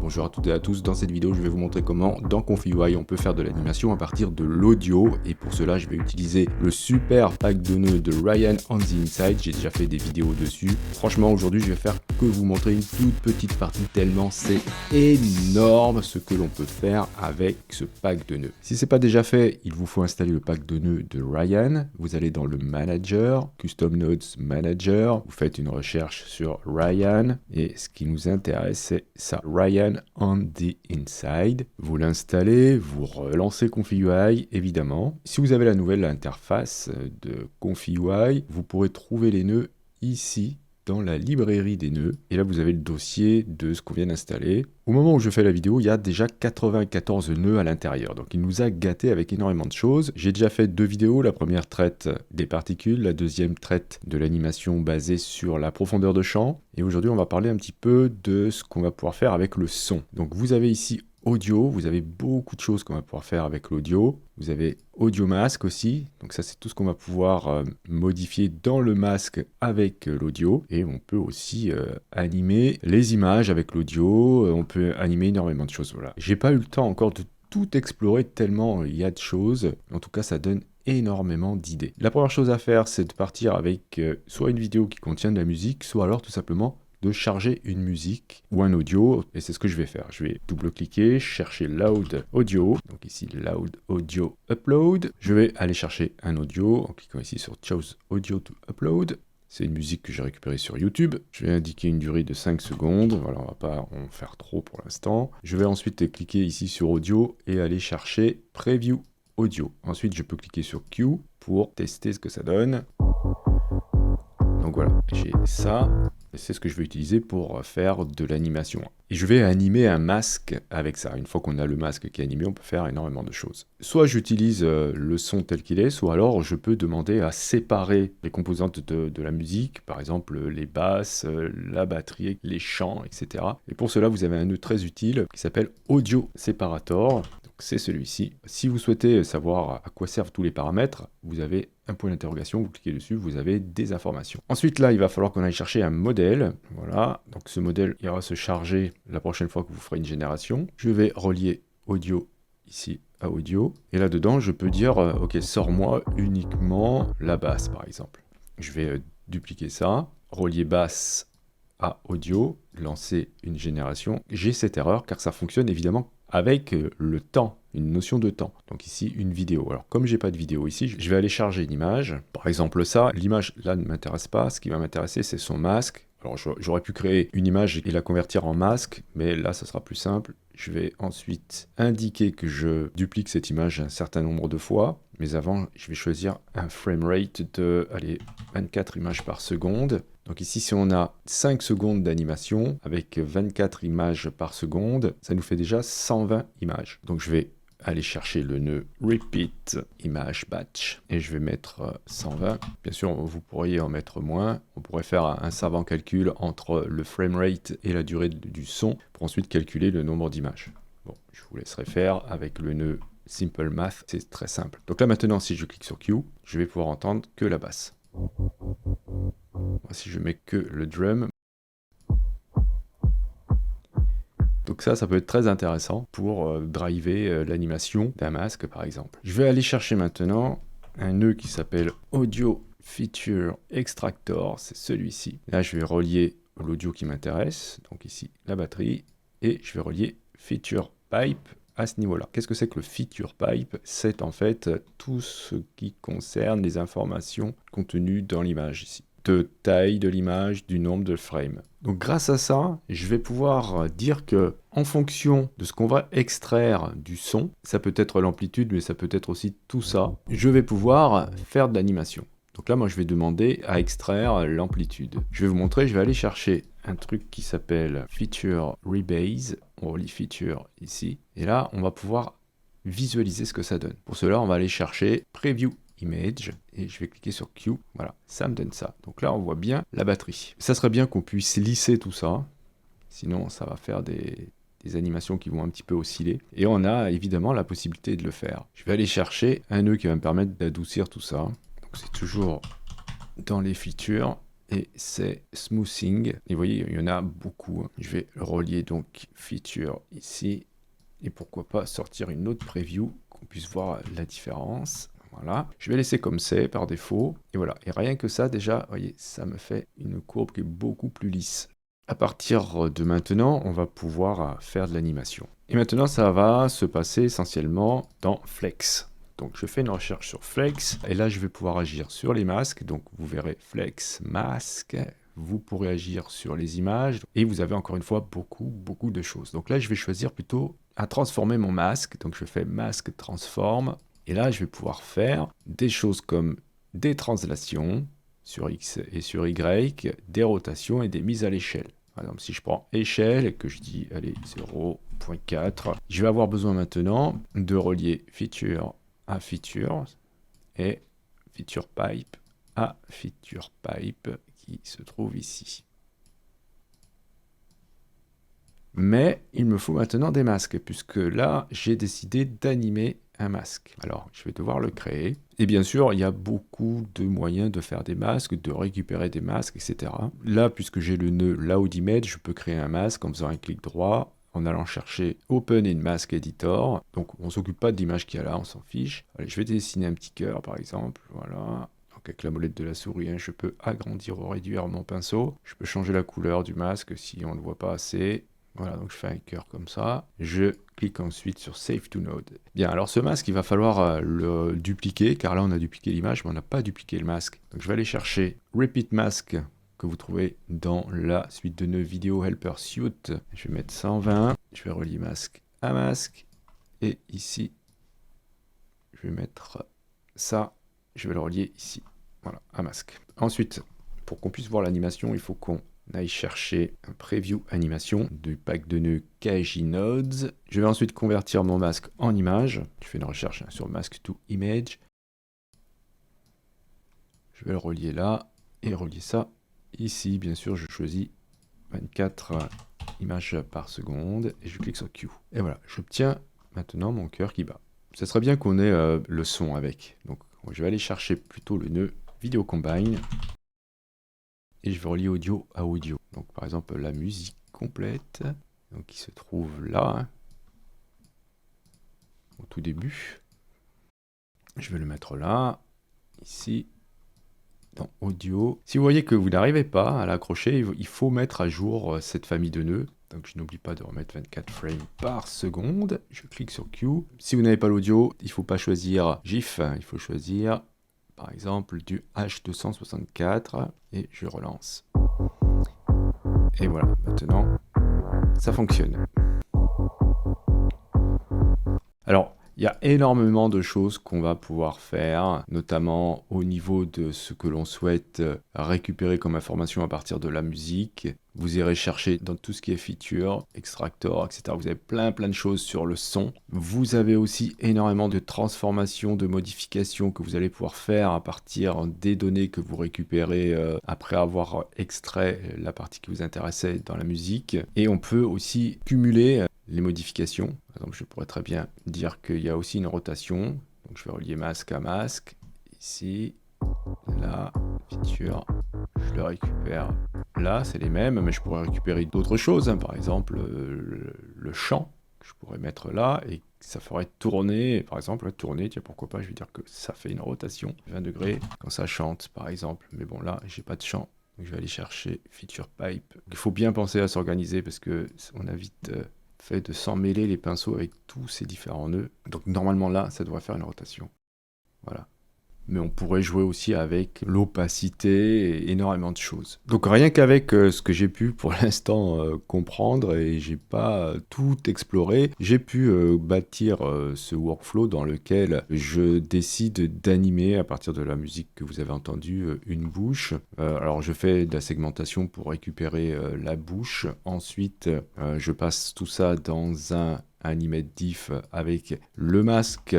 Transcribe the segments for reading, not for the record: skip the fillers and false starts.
Bonjour à toutes et à tous, dans cette vidéo je vais vous montrer comment dans ConfigUI on peut faire de l'animation à partir de l'audio et pour cela je vais utiliser le super pack de nœuds de Ryan on the Inside, j'ai déjà fait des vidéos dessus. Franchement aujourd'hui je vais faire que vous montrer une toute petite partie tellement c'est énorme ce que l'on peut faire avec ce pack de nœuds. Si c'est pas déjà fait, il vous faut installer le pack de nœuds de Ryan, vous allez dans le Manager, Custom Nodes Manager, vous faites une recherche sur Ryan et ce qui nous intéresse c'est ça, Ryan on the Inside. Vous l'installez, vous relancez ConfigUI évidemment. Si vous avez la nouvelle interface de ConfigUI, vous pourrez trouver les nœuds ici dans la librairie des nœuds. Et là, vous avez le dossier de ce qu'on vient d'installer. Au moment où je fais la vidéo, il y a déjà 94 nœuds à l'intérieur. Donc, il nous a gâté avec énormément de choses. J'ai déjà fait 2 vidéos. La première traite des particules. La deuxième traite de l'animation basée sur la profondeur de champ. Et aujourd'hui, on va parler un petit peu de ce qu'on va pouvoir faire avec le son. Donc, vous avez ici audio, vous avez beaucoup de choses qu'on va pouvoir faire avec l'audio. Vous avez audio masque aussi, donc ça c'est tout ce qu'on va pouvoir modifier dans le masque avec l'audio. Et on peut aussi animer les images avec l'audio, on peut animer énormément de choses. Voilà. J'ai pas eu le temps encore de tout explorer tellement il y a de choses, en tout cas ça donne énormément d'idées. La première chose à faire c'est de partir avec soit une vidéo qui contient de la musique, soit alors tout simplement de charger une musique ou un audio, et c'est ce que je vais faire. Je vais double-cliquer, chercher Loud Audio, donc ici Loud Audio Upload. Je vais aller chercher un audio en cliquant ici sur Choose Audio to Upload. C'est une musique que j'ai récupérée sur YouTube. Je vais indiquer une durée de 5 secondes. Voilà, on va pas en faire trop pour l'instant. Je vais ensuite cliquer ici sur Audio et aller chercher Preview Audio. Ensuite, je peux cliquer sur Q pour tester ce que ça donne. Donc voilà, j'ai ça. C'est ce que je vais utiliser pour faire de l'animation. Et je vais animer un masque avec ça. Une fois qu'on a le masque qui est animé, on peut faire énormément de choses. Soit j'utilise le son tel qu'il est, soit alors je peux demander à séparer les composantes de la musique, par exemple les basses, la batterie, les chants, etc. Et pour cela, vous avez un nœud très utile qui s'appelle Audio Separator. C'est celui-ci. Si vous souhaitez savoir à quoi servent tous les paramètres, vous avez un point d'interrogation, vous cliquez dessus, vous avez des informations. Ensuite là, il va falloir qu'on aille chercher un modèle. Voilà, donc ce modèle ira se charger la prochaine fois que vous ferez une génération. Je vais relier audio ici à audio. Et là-dedans, je peux dire, ok, sors-moi uniquement la basse par exemple. Je vais dupliquer ça, relier basse à audio, lancer une génération. J'ai cette erreur car ça fonctionne évidemment avec le temps, une notion de temps. Donc ici, une vidéo. Alors, comme j'ai pas de vidéo ici, je vais aller charger une image. Par exemple, ça, l'image là ne m'intéresse pas. Ce qui va m'intéresser, c'est son masque. Alors, j'aurais pu créer une image et la convertir en masque, mais là, ce sera plus simple. Je vais ensuite indiquer que je duplique cette image un certain nombre de fois. Mais avant, je vais choisir un framerate de, allez, 24 images par seconde. Donc ici, si on a 5 secondes d'animation avec 24 images par seconde, ça nous fait déjà 120 images. Donc je vais aller chercher le nœud Repeat Image Batch et je vais mettre 120. Bien sûr, vous pourriez en mettre moins. On pourrait faire un savant calcul entre le framerate et la durée du son pour ensuite calculer le nombre d'images. Bon, je vous laisserai faire avec le nœud Simple Math, c'est très simple. Donc là maintenant, si je clique sur Q, je vais pouvoir entendre que la basse. Si je mets que le drum. Donc ça peut être très intéressant pour driver l'animation d'un masque par exemple. Je vais aller chercher maintenant un nœud qui s'appelle Audio Feature Extractor, c'est celui-ci. Là je vais relier l'audio qui m'intéresse, donc ici la batterie, et je vais relier Feature Pipe à ce niveau-là. Qu'est-ce que c'est que le Feature Pipe? C'est en fait tout ce qui concerne les informations contenues dans l'image ici. De taille de l'image, du nombre de frames. Donc grâce à ça, je vais pouvoir dire que en fonction de ce qu'on va extraire du son, ça peut être l'amplitude, mais ça peut être aussi tout ça, je vais pouvoir faire de l'animation. Donc là, moi, je vais demander à extraire l'amplitude. Je vais vous montrer, je vais aller chercher un truc qui s'appelle Feature Rebase. On relie Feature ici. Et là, on va pouvoir visualiser ce que ça donne. Pour cela, on va aller chercher Preview Image et je vais cliquer sur Q. Voilà, ça me donne ça. Donc là, on voit bien la batterie. Ça serait bien qu'on puisse lisser tout ça. Sinon, ça va faire des animations qui vont un petit peu osciller. Et on a évidemment la possibilité de le faire. Je vais aller chercher un nœud qui va me permettre d'adoucir tout ça. Donc c'est toujours dans les features. et c'est smoothing. Et vous voyez, il y en a beaucoup, hein. Je vais relier donc feature ici. Et pourquoi pas sortir une autre preview, qu'on puisse voir la différence. Voilà, je vais laisser comme c'est par défaut. Et voilà, et rien que ça déjà, vous voyez, ça me fait une courbe qui est beaucoup plus lisse. À partir de maintenant, on va pouvoir faire de l'animation. Et maintenant, ça va se passer essentiellement dans Flex. Donc je fais une recherche sur Flex, et là je vais pouvoir agir sur les masques. Donc vous verrez Flex, masque. Vous pourrez agir sur les images, et vous avez encore une fois beaucoup de choses. Donc là, je vais choisir plutôt à transformer mon masque. Donc je fais masque transform, et là, je vais pouvoir faire des choses comme des translations sur X et sur Y, des rotations et des mises à l'échelle. Par exemple, si je prends échelle et que je dis, allez, 0.4, je vais avoir besoin maintenant de relier feature à feature et feature pipe à feature pipe qui se trouve ici. Mais il me faut maintenant des masques, puisque là, j'ai décidé d'animer un masque. Alors, je vais devoir le créer. Et bien sûr, il y a beaucoup de moyens de faire des masques, de récupérer des masques, etc. Là, puisque j'ai le nœud Load Image, je peux créer un masque en faisant un clic droit, en allant chercher Open in Mask Editor. Donc, on ne s'occupe pas de l'image qu'il y a là, on s'en fiche. Allez, je vais dessiner un petit cœur, par exemple. Voilà. Donc, avec la molette de la souris, hein, je peux agrandir ou réduire mon pinceau. Je peux changer la couleur du masque si on ne le voit pas assez. Voilà, donc je fais un cœur comme ça. Je clique ensuite sur Save to Node. Bien, alors ce masque, il va falloir le dupliquer, car là, on a dupliqué l'image, mais on n'a pas dupliqué le masque. Donc je vais aller chercher Repeat Mask, que vous trouvez dans la suite de nœuds Video Helper Suite. Je vais mettre 120. Je vais relier masque à masque. Et ici, je vais mettre ça. Je vais le relier ici. Voilà, à masque. Ensuite, pour qu'on puisse voir l'animation, il faut qu'on aille chercher un preview animation du pack de nœuds KJ Nodes. Je vais ensuite convertir mon masque en image. Je fais une recherche sur Mask to Image. Je vais le relier là et relier ça ici. Bien sûr, je choisis 24 images par seconde et je clique sur Q. Et voilà, j'obtiens maintenant mon cœur qui bat. Ce serait bien qu'on ait le son avec. Donc, je vais aller chercher plutôt le nœud Video Combine. Et je vais relier audio à audio. Donc par exemple la musique complète, donc qui se trouve là, hein, au tout début. Je vais le mettre là, ici, dans audio. Si vous voyez que vous n'arrivez pas à l'accrocher, il faut mettre à jour cette famille de nœuds. Donc je n'oublie pas de remettre 24 frames par seconde. Je clique sur Q. Si vous n'avez pas l'audio, il ne faut pas choisir GIF, il faut choisir par exemple du H264 et je relance. Et voilà, maintenant, ça fonctionne. Alors, il y a énormément de choses qu'on va pouvoir faire, notamment au niveau de ce que l'on souhaite récupérer comme information à partir de la musique. Vous irez chercher dans tout ce qui est feature, extractor, etc. Vous avez plein de choses sur le son. Vous avez aussi énormément de transformations, de modifications que vous allez pouvoir faire à partir des données que vous récupérez après avoir extrait la partie qui vous intéressait dans la musique. Et on peut aussi cumuler les modifications. Par exemple, je pourrais très bien dire qu'il y a aussi une rotation. Donc je vais relier masque à masque. Ici, là, feature, je le récupère. Là, c'est les mêmes, mais je pourrais récupérer d'autres choses. Hein. Par exemple, le chant que je pourrais mettre là et ça ferait tourner. Par exemple, tourner, tiens, pourquoi pas, je vais dire que ça fait une rotation. 20 degrés quand ça chante, par exemple. Mais bon, là, j'ai pas de chant. Donc je vais aller chercher feature pipe. Il faut bien penser à s'organiser parce que on a vite fait de s'emmêler les pinceaux avec tous ces différents nœuds. Donc normalement là, ça devrait faire une rotation. Voilà. Mais on pourrait jouer aussi avec l'opacité et énormément de choses. Donc rien qu'avec ce que j'ai pu pour l'instant comprendre, et j'ai pas tout exploré, j'ai pu bâtir ce workflow dans lequel je décide d'animer à partir de la musique que vous avez entendue une bouche. Alors je fais de la segmentation pour récupérer la bouche. Ensuite, je passe tout ça dans un animate diff avec le masque.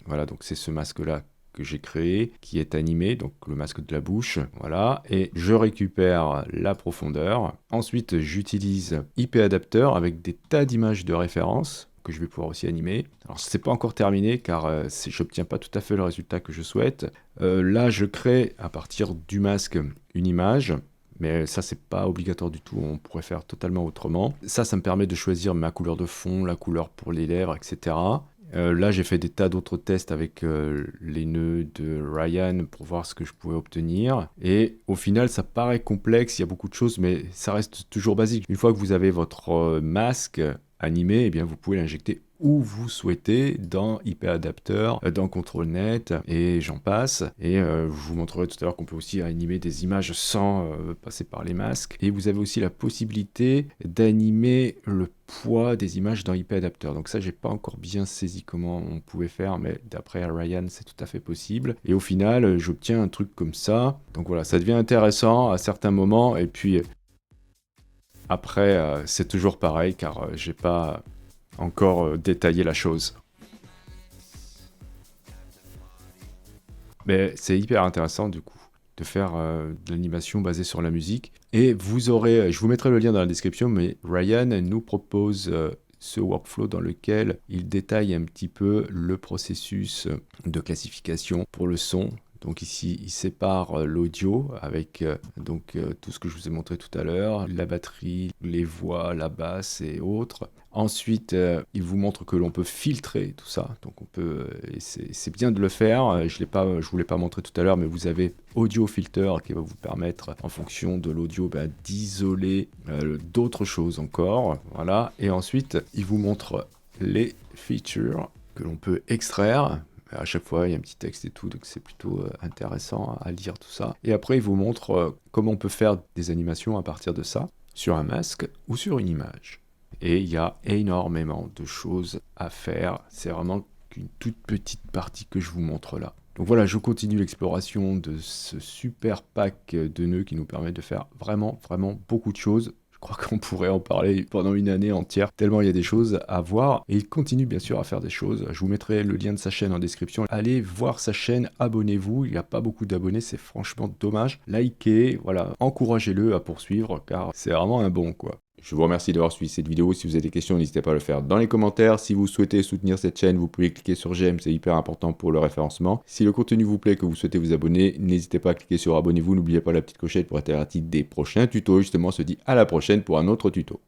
Voilà, donc c'est ce masque-là que j'ai créé, qui est animé, donc le masque de la bouche, voilà, et je récupère la profondeur. Ensuite, j'utilise IP Adapter avec des tas d'images de référence que je vais pouvoir aussi animer. Alors, c'est pas encore terminé, car j'obtiens pas tout à fait le résultat que je souhaite. Là, je crée, à partir du masque, une image. Mais ça, c'est pas obligatoire du tout, on pourrait faire totalement autrement. Ça me permet de choisir ma couleur de fond, la couleur pour les lèvres, etc. Là, j'ai fait des tas d'autres tests avec les nœuds de Ryan pour voir ce que je pouvais obtenir. Et au final, ça paraît complexe, il y a beaucoup de choses, mais ça reste toujours basique. Une fois que vous avez votre masque animé, eh bien, vous pouvez l'injecter où vous souhaitez, dans IP Adapter, dans ControlNet, et j'en passe. Et je vous montrerai tout à l'heure qu'on peut aussi animer des images sans passer par les masques. Et vous avez aussi la possibilité d'animer le poids des images dans IP Adapter. Donc ça, j'ai pas encore bien saisi comment on pouvait faire, mais d'après Ryan, c'est tout à fait possible. Et au final, j'obtiens un truc comme ça. Donc voilà, ça devient intéressant à certains moments, et puis après, c'est toujours pareil, car j'ai pas encore détaillé la chose. Mais c'est hyper intéressant du coup de faire de l'animation basée sur la musique. Et vous aurez, je vous mettrai le lien dans la description, mais Ryan nous propose ce workflow dans lequel il détaille un petit peu le processus de classification pour le son. Donc ici, il sépare l'audio avec tout ce que je vous ai montré tout à l'heure, la batterie, les voix, la basse et autres. Ensuite, il vous montre que l'on peut filtrer tout ça. Donc on peut, et c'est bien de le faire. Je vous l'ai pas montré tout à l'heure, mais vous avez Audio Filter qui va vous permettre, en fonction de l'audio, d'isoler d'autres choses encore. Voilà. Et ensuite, il vous montre les features que l'on peut extraire. À chaque fois, il y a un petit texte et tout, donc c'est plutôt intéressant à lire tout ça. Et après, il vous montre comment on peut faire des animations à partir de ça, sur un masque ou sur une image. Et il y a énormément de choses à faire. C'est vraiment qu'une toute petite partie que je vous montre là. Donc voilà, je continue l'exploration de ce super pack de nœuds qui nous permet de faire vraiment beaucoup de choses. Je crois qu'on pourrait en parler pendant une année entière, tellement il y a des choses à voir. Et il continue bien sûr à faire des choses. Je vous mettrai le lien de sa chaîne en description. Allez voir sa chaîne, abonnez-vous. Il n'y a pas beaucoup d'abonnés, c'est franchement dommage. Likez, voilà, encouragez-le à poursuivre car c'est vraiment un bon quoi. Je vous remercie d'avoir suivi cette vidéo. Si vous avez des questions, n'hésitez pas à le faire dans les commentaires. Si vous souhaitez soutenir cette chaîne, vous pouvez cliquer sur j'aime, c'est hyper important pour le référencement. Si le contenu vous plaît, que vous souhaitez vous abonner, n'hésitez pas à cliquer sur abonnez-vous. N'oubliez pas la petite clochette pour être averti des prochains tutos. Justement, on se dit à la prochaine pour un autre tuto.